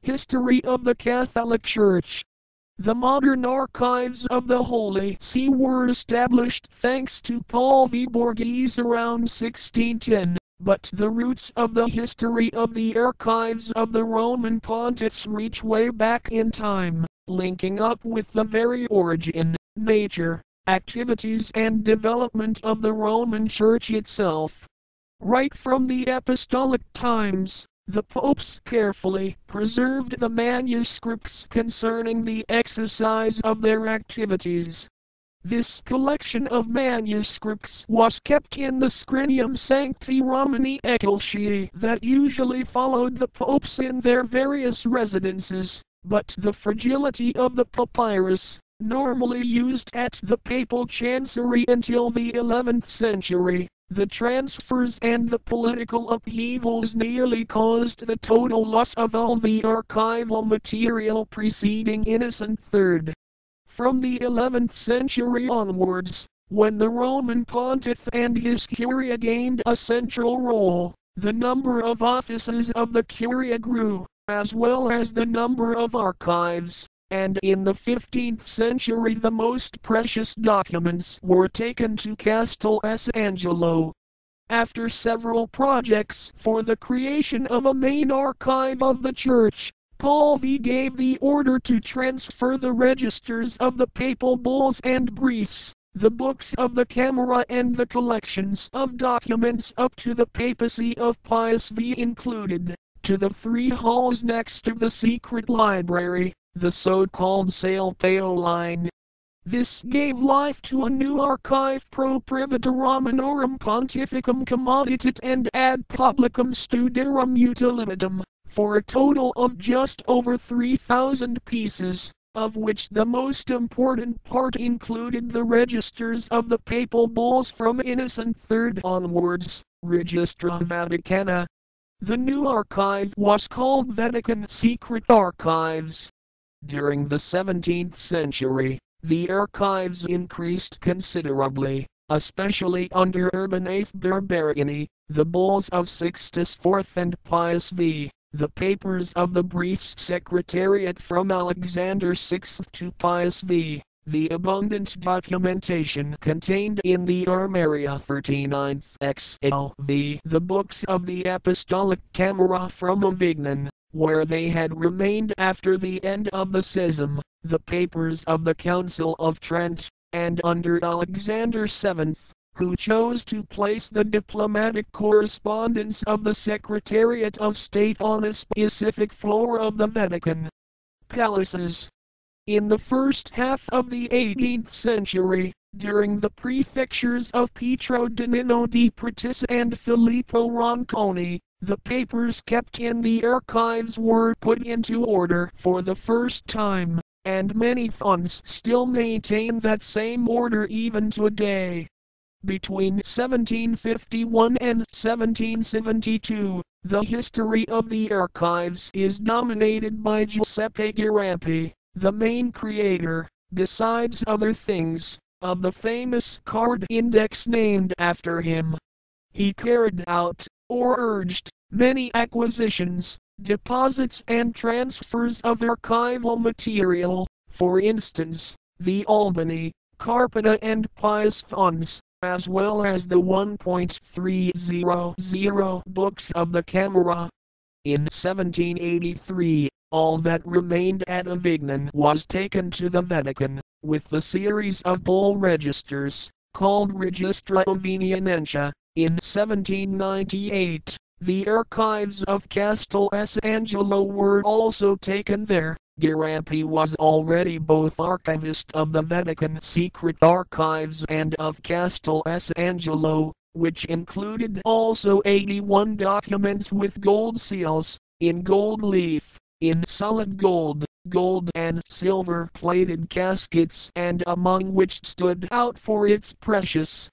History of the Catholic Church. The modern archives of the Holy See were established thanks to Paul V. Borghese around 1610, but the roots of the history of the archives of the Roman pontiffs reach way back in time, linking up with the very origin, nature, activities and development of the Roman Church itself. Right from the apostolic times, the popes carefully preserved the manuscripts concerning the exercise of their activities. This collection of manuscripts was kept in the Scrinium Sancti Romani Ecclesiae that usually followed the popes in their various residences, but the fragility of the papyrus, normally used at the papal chancery until the 11th century, the transfers and the political upheavals nearly caused the total loss of all the archival material preceding Innocent III. From the 11th century onwards, when the Roman pontiff and his curia gained a central role, the number of offices of the curia grew, as well as the number of archives, and in the 15th century the most precious documents were taken to Castel S. Angelo. After several projects for the creation of a main archive of the Church, Paul V gave the order to transfer the registers of the papal bulls and briefs, the books of the Camera and the collections of documents up to the papacy of Pius V included, to the 3 halls next to the secret library, the so-called Sale Paoline. This gave life to a new archive pro privata Romanorum Pontificum Commoditat and ad publicum studium utilitatum, for a total of just over 3,000 pieces, of which the most important part included the registers of the papal bulls from Innocent III onwards, Registra Vaticana. The new archive was called Vatican Secret Archives. During the 17th century, the archives increased considerably, especially under Urban VIII Barberini, the bulls of Sixtus IV and Pius V, the papers of the briefs secretariat from Alexander VI to Pius V, the abundant documentation contained in the Armaria 39th XLV, the books of the Apostolic Camera from Avignon, where they had remained after the end of the schism, the papers of the Council of Trent, and under Alexander VII, who chose to place the diplomatic correspondence of the Secretariat of State on a specific floor of the Vatican palaces. In the first half of the 18th century, during the prefectures of Pietro Donino di Pratis and Filippo Ronconi, the papers kept in the archives were put into order for the first time, and many funds still maintain that same order even today. Between 1751 and 1772, the history of the archives is dominated by Giuseppe Girampi, the main creator, besides other things, of the famous card index named after him. He carried out, or urged, many acquisitions, deposits and transfers of archival material, for instance, the Albany, Carpena and Pius funds, as well as the 1.300 books of the Camera. In 1783, all that remained at Avignon was taken to the Vatican, with the series of bull registers, called Registra Avinienentia. In 1798, the archives of Castel S. Angelo were also taken there. Girampi was already both archivist of the Vatican Secret Archives and of Castel S. Angelo, which included also 81 documents with gold seals, in gold leaf, in solid gold, gold and silver plated caskets, and among which stood out for its precious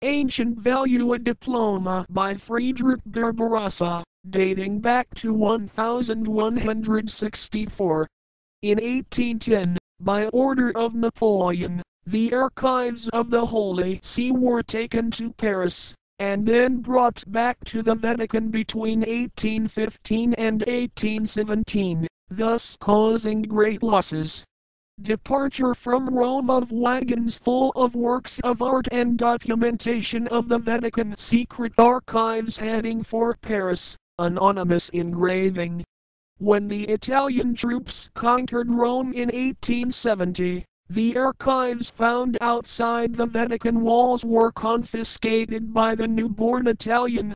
ancient value a diploma by Friedrich Barbarossa, dating back to 1164. In 1810, by order of Napoleon, the archives of the Holy See were taken to Paris, and then brought back to the Vatican between 1815 and 1817. thus causing great losses. Departure from Rome of wagons full of works of art and documentation of the Vatican secret archives heading for Paris, anonymous engraving. When the Italian troops conquered Rome in 1870, the archives found outside the Vatican walls were confiscated by the newborn Italian